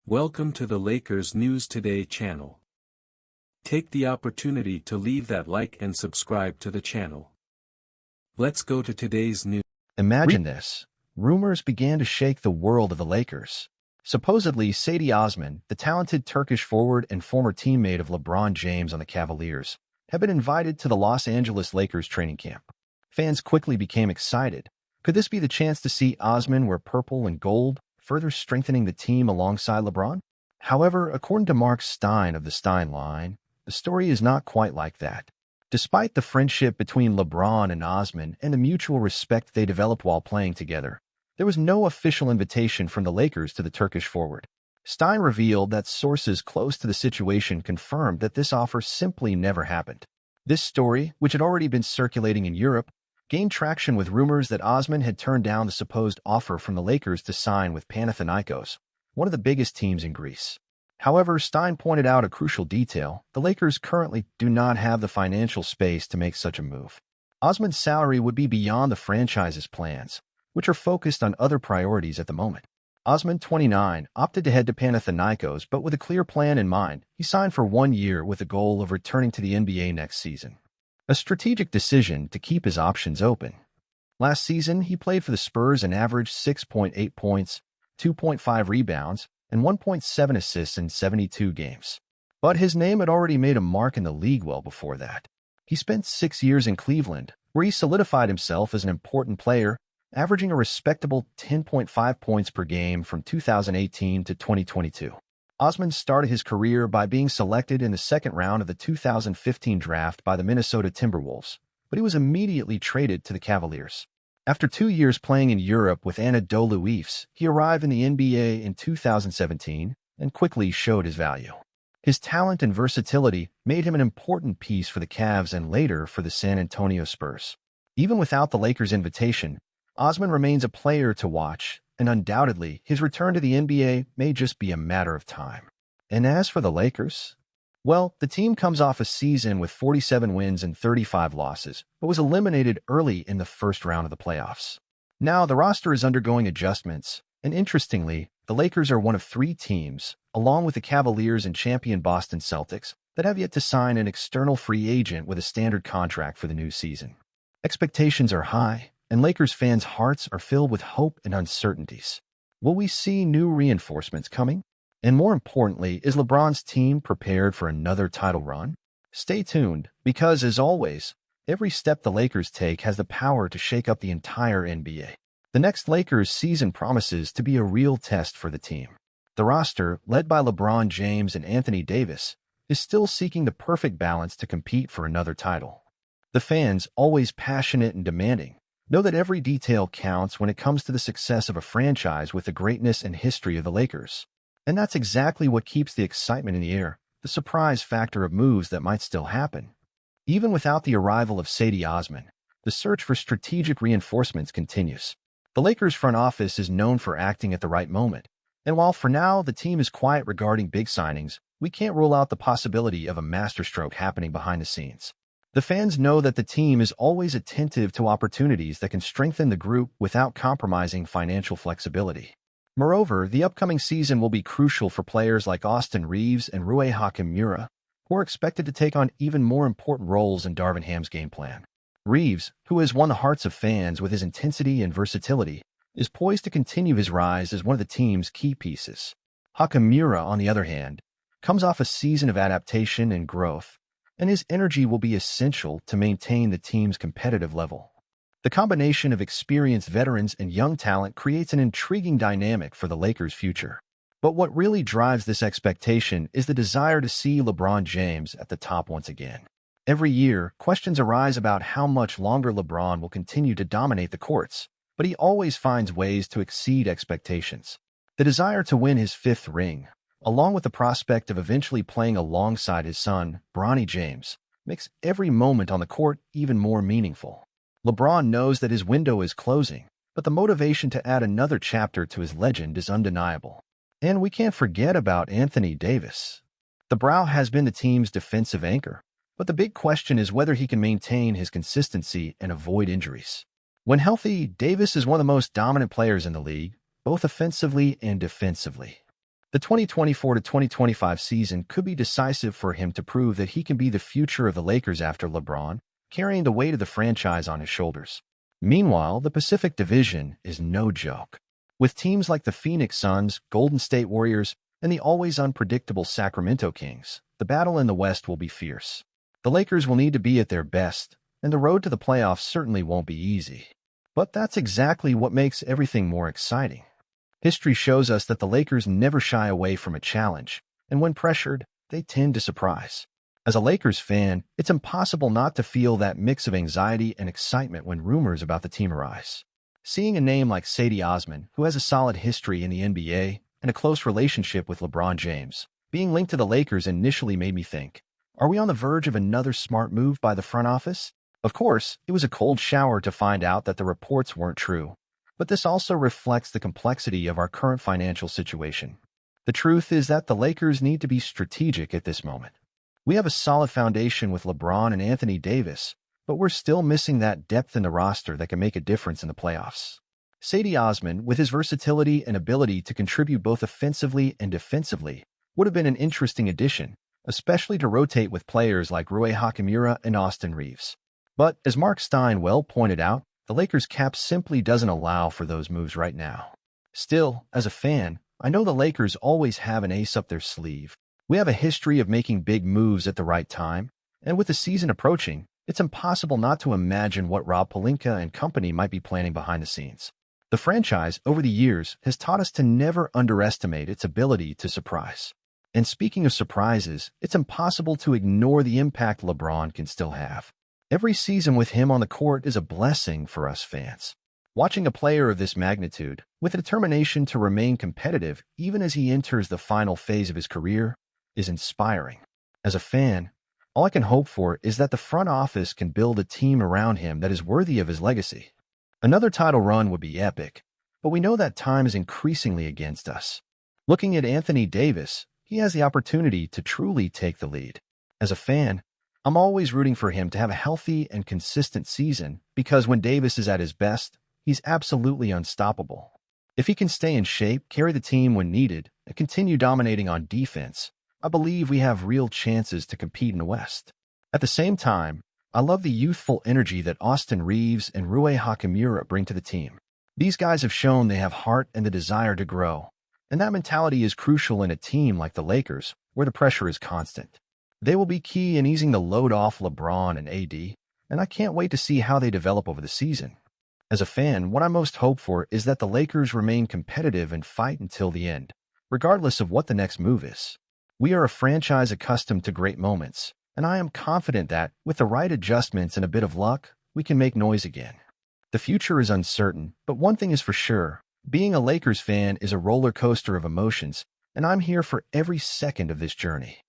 Welcome to the Lakers News Today channel. Take the opportunity to leave that like and subscribe to the channel. Let's go to today's news. Imagine this. Rumors began to shake the world of the Lakers. Supposedly, Sadi Osman, the talented Turkish forward and former teammate of LeBron James on the Cavaliers, had been invited to the Los Angeles Lakers training camp. Fans quickly became excited. Could this be the chance to see Osman wear purple and gold, further strengthening the team alongside LeBron? However, according to Mark Stein of the Stein Line, the story is not quite like that. Despite the friendship between LeBron and Osman and the mutual respect they developed while playing together, there was no official invitation from the Lakers to the Turkish forward. Stein revealed that sources close to the situation confirmed that this offer simply never happened. This story, which had already been circulating in Europe, gained traction with rumors that Osman had turned down the supposed offer from the Lakers to sign with Panathinaikos, one of the biggest teams in Greece. However, Stein pointed out a crucial detail: the Lakers currently do not have the financial space to make such a move. Osman's salary would be beyond the franchise's plans, which are focused on other priorities at the moment. Osman, 29, opted to head to Panathinaikos, but with a clear plan in mind. He signed for 1 year with the goal of returning to the NBA next season. A strategic decision to keep his options open. Last season, he played for the Spurs and averaged 6.8 points, 2.5 rebounds, and 1.7 assists in 72 games. But his name had already made a mark in the league well before that. He spent 6 years in Cleveland, where he solidified himself as an important player, averaging a respectable 10.5 points per game from 2018 to 2022. Osman started his career by being selected in the second round of the 2015 draft by the Minnesota Timberwolves, but he was immediately traded to the Cavaliers. After 2 years playing in Europe with Anadolu Efes, he arrived in the NBA in 2017 and quickly showed his value. His talent and versatility made him an important piece for the Cavs and later for the San Antonio Spurs. Even without the Lakers' invitation, Osman remains a player to watch, and undoubtedly, his return to the NBA may just be a matter of time. And as for the Lakers, well, the team comes off a season with 47 wins and 35 losses, but was eliminated early in the first round of the playoffs. Now, the roster is undergoing adjustments, and interestingly, the Lakers are one of 3 teams, along with the Cavaliers and champion Boston Celtics, that have yet to sign an external free agent with a standard contract for the new season. Expectations are high, and Lakers fans' hearts are filled with hope and uncertainties. Will we see new reinforcements coming? And more importantly, is LeBron's team prepared for another title run? Stay tuned, because as always, every step the Lakers take has the power to shake up the entire NBA. The next Lakers season promises to be a real test for the team. The roster, led by LeBron James and Anthony Davis, is still seeking the perfect balance to compete for another title. The fans, always passionate and demanding, know that every detail counts when it comes to the success of a franchise with the greatness and history of the Lakers. And that's exactly what keeps the excitement in the air, the surprise factor of moves that might still happen. Even without the arrival of Sadi Osman, the search for strategic reinforcements continues. The Lakers front office is known for acting at the right moment, and while for now the team is quiet regarding big signings, we can't rule out the possibility of a masterstroke happening behind the scenes. The fans know that the team is always attentive to opportunities that can strengthen the group without compromising financial flexibility. Moreover, the upcoming season will be crucial for players like Austin Reeves and Rui Hachimura, who are expected to take on even more important roles in Darvin Ham's game plan. Reeves, who has won the hearts of fans with his intensity and versatility, is poised to continue his rise as one of the team's key pieces. Hachimura, on the other hand, comes off a season of adaptation and growth, and his energy will be essential to maintain the team's competitive level. The combination of experienced veterans and young talent creates an intriguing dynamic for the Lakers' future. But what really drives this expectation is the desire to see LeBron James at the top once again. Every year, questions arise about how much longer LeBron will continue to dominate the courts, but he always finds ways to exceed expectations. The desire to win his 5th ring, along with the prospect of eventually playing alongside his son, Bronny James, makes every moment on the court even more meaningful. LeBron knows that his window is closing, but the motivation to add another chapter to his legend is undeniable. And we can't forget about Anthony Davis. The Brow has been the team's defensive anchor, but the big question is whether he can maintain his consistency and avoid injuries. When healthy, Davis is one of the most dominant players in the league, both offensively and defensively. The 2024 to 2025 season could be decisive for him to prove that he can be the future of the Lakers after LeBron, carrying the weight of the franchise on his shoulders. Meanwhile, the Pacific Division is no joke. With teams like the Phoenix Suns, Golden State Warriors, and the always unpredictable Sacramento Kings, the battle in the West will be fierce. The Lakers will need to be at their best, and the road to the playoffs certainly won't be easy. But that's exactly what makes everything more exciting. History shows us that the Lakers never shy away from a challenge, and when pressured, they tend to surprise. As a Lakers fan, it's impossible not to feel that mix of anxiety and excitement when rumors about the team arise. Seeing a name like Sadi Osman, who has a solid history in the NBA and a close relationship with LeBron James, being linked to the Lakers initially made me think, are we on the verge of another smart move by the front office? Of course, it was a cold shower to find out that the reports weren't true, but this also reflects the complexity of our current financial situation. The truth is that the Lakers need to be strategic at this moment. We have a solid foundation with LeBron and Anthony Davis, but we're still missing that depth in the roster that can make a difference in the playoffs. Sadi Osman, with his versatility and ability to contribute both offensively and defensively, would have been an interesting addition, especially to rotate with players like Rui Hachimura and Austin Reeves. But, as Mark Stein well pointed out, the Lakers' cap simply doesn't allow for those moves right now. Still, as a fan, I know the Lakers always have an ace up their sleeve. We have a history of making big moves at the right time, and with the season approaching, it's impossible not to imagine what Rob Pelinka and company might be planning behind the scenes. The franchise, over the years, has taught us to never underestimate its ability to surprise. And speaking of surprises, it's impossible to ignore the impact LeBron can still have. Every season with him on the court is a blessing for us fans. Watching a player of this magnitude, with a determination to remain competitive even as he enters the final phase of his career, is inspiring. As a fan, all I can hope for is that the front office can build a team around him that is worthy of his legacy. Another title run would be epic, but we know that time is increasingly against us. Looking at Anthony Davis, he has the opportunity to truly take the lead. As a fan, I'm always rooting for him to have a healthy and consistent season because when Davis is at his best, he's absolutely unstoppable. If he can stay in shape, carry the team when needed, and continue dominating on defense, I believe we have real chances to compete in the West. At the same time, I love the youthful energy that Austin Reeves and Rui Hachimura bring to the team. These guys have shown they have heart and the desire to grow, and that mentality is crucial in a team like the Lakers, where the pressure is constant. They will be key in easing the load off LeBron and AD, and I can't wait to see how they develop over the season. As a fan, what I most hope for is that the Lakers remain competitive and fight until the end, regardless of what the next move is. We are a franchise accustomed to great moments, and I am confident that, with the right adjustments and a bit of luck, we can make noise again. The future is uncertain, but one thing is for sure, being a Lakers fan is a roller coaster of emotions, and I'm here for every second of this journey.